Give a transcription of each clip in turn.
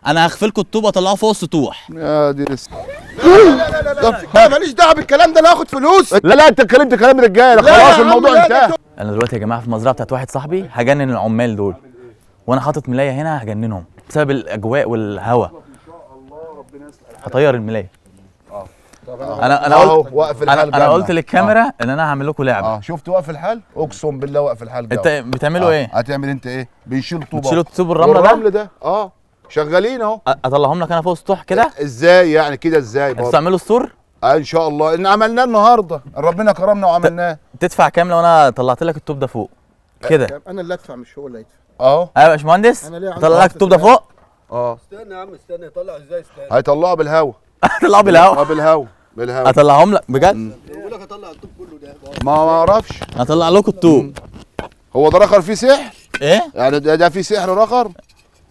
انا هخفلكوا الطوب واطلعه فوق السطوح. يا دي لسه. لا ماليش دعوه بالكلام ده، انا هاخد فلوس. لا انت اتكلمت كلام رجاله، خلاص الموضوع انتهى. انا دلوقتي يا جماعه في المزرعه بتاعت واحد صاحبي، هجنن العمال دول وانا حاطط ملايه هنا، هجننهم بسبب الاجواء والهواء. هطير الملايه. انا قلت واقف الحال. انا قلت للكاميرا ان انا هعمل لكم لعبه. شفت واقف الحال؟ اقسم بالله واقف الحال. انت بتعملوا ايه؟ هتعمل انت ايه؟ بنشيل طوبه. بتشيلوا الطوب الرمله ده؟ شغالين اهو. اطلعهم لك انا فوق السطوح كده؟ ازاي يعني كده؟ ازاي انتوا تعملوا السور؟ ان شاء الله، ان عملناه النهارده، ربنا كرمنا وعملناه. تدفع كام لو انا طلعت لك الطوب ده فوق كده؟ انا اللي ادفع مش هو اللي يدفع. ايوه يا باشمهندس، اطلع لك الطوب ده فوق. استنى يا عم استنى، يطلع ازاي؟ استنى هيطلعوا بالهوا. هطلعه بالهوا؟ بالهوا. اطلعهم لك بجد؟ بقول لك اطلع الطوب كله ده. ما اعرفش. هطلع لكم الطوب. هو ده رخر فيه سحر؟ ايه؟ يعني ده فيه سحر رخر؟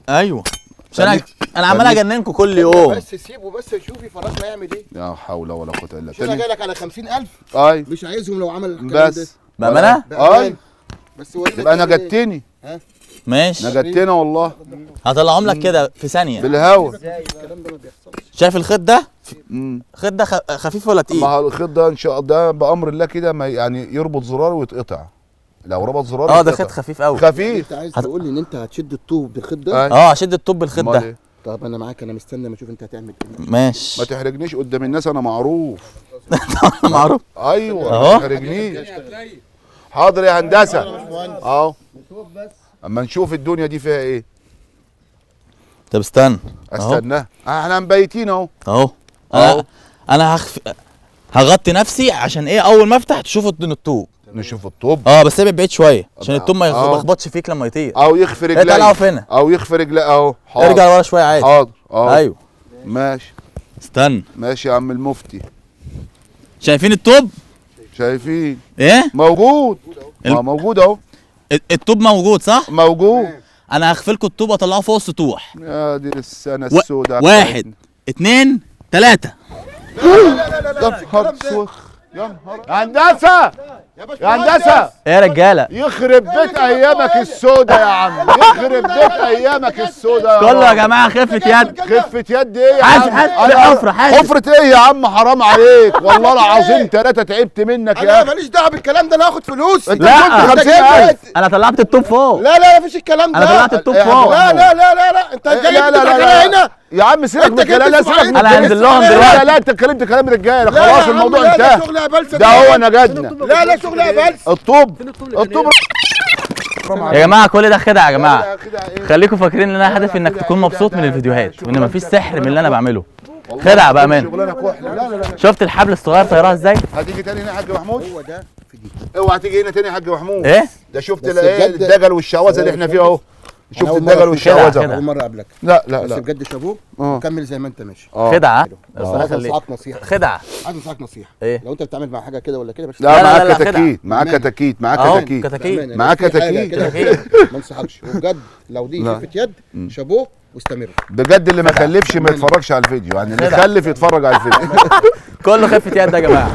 ايوه. مش انا عمال اجننكم كل يوم. بس سيبه بس يشوف يفرجنا هيعمل ايه. لا حول ولا قوه الا بالله. انا جاي لك على 50,000. ايوه مش عايزهم لو عمل الكلام ده. بس بامانه؟ بس وريني. يبقى انا جتني. ماشي. انا جتنا والله. هطلعهم لك كده في ثانيه بالهوا. الكلام ده ما بيحصلش. شايف الخيط ده؟ الخيط ده خفيف ولا تقيل؟ ما هو الخيط ده ان شاء الله ده بامر الله كده، ما يعني يربط زرار ويتقطع. لو ربط زرار ده خيط خفيف قوي. خفيف. انت عايز تقول لي ان انت هتشد الطوب بالخيط ده؟ هشد الطوب بالخيط ده. طب انا معاك، انا مستني ما اشوف انت هتعمل ايه. ماشي. ما تحرجنيش قدام الناس، انا معروف. معروف. ايوه ما تحرجنيش. حاضر يا هندسه. اهو اما نشوف الدنيا دي فيها ايه. طب استنى. استناه. احنا مبيتين اهو. انا هغطي نفسي عشان ايه؟ اول ما افتح تشوفوا الطوب. نشوف الطوب. بس ابعد بعيد شويه عشان الطوب ما يخبطش فيك لما يطير. او يخفي رجلي. اطلعوا هنا. او يخفي رجلي اهو. ارجع لورا شويه عادي. حاضر. ايوه ماشي. استنى. ماشي يا عم المفتي. شايفين الطوب؟ شايفين. ايه؟ موجود. موجود اهو. الطوب موجود صح؟ موجود. انا هخفلكوا الطوب واطلعه فوق السطوح. يا دي السنه السوداء. 1 2 3. يا نهار سوخ. يا نهار. يا هندسه. يا هندسه. ايه يا رجاله؟ يخرب بيت ايامك السوداء يا عم. يخرب بيت ايامك السوداء. كله يا جماعه خفه يد. خفه يد ايه يا عم؟ حفره ايه يا عم؟ حرام عليك والله العظيم 3 تعبت منك يا انا ماليش دعوه بالكلام ده، انا هاخد فلوس. انت لا 50,000. انا طلعت الطوب فوق. لا مفيش الكلام ده. انا طلعت الطوب فوق. لا انت جاي تتكلم هنا يا عم سيبك من الكلام. لا سيبك من انا هنزل لهم دلوقتي. لا انت اتكلمت كلام رجاله، خلاص الموضوع انتهى. ده شغل هبل. ده هو نجدنا. لا شغل هبل. الطوب يا جماعه كل ده خدعه يا جماعه. خليكم فاكرين ان انا هدفي انك تكون مبسوط من الفيديوهات وان مفيش سحر من اللي انا بعمله. خدعه بامانه. لا شفت الحبل الصغير طيرها ازاي؟ هتيجي تاني هنا يا حاج محمود؟ هو ده في دي. اوعى تيجي هنا تاني يا حاج محمود. ايه؟ ده شفت الدجل والشعوذه اللي احنا فيها اهو. شفت الدجل والشعوذه. اول مره اقابلك. لا بس بجد شابوه. وكمل زي ما انت ماشي. خدعه. عايز انصحك نصيحه. خدعه. عايز انصحك نصيحه. ايه؟ لو انت بتتعامل مع حاجه كده ولا كده مش لا معاك كتاكيت. معاك كتاكيت. معاك كتاكيت. ما انصحكش وبجد. لو دي خفه يد شابوه واستمر. بجد اللي ما خلفش ما يتفرجش على الفيديو، يعني اللي خلف يتفرج على الفيديو. كله خفه يد يا جماعه.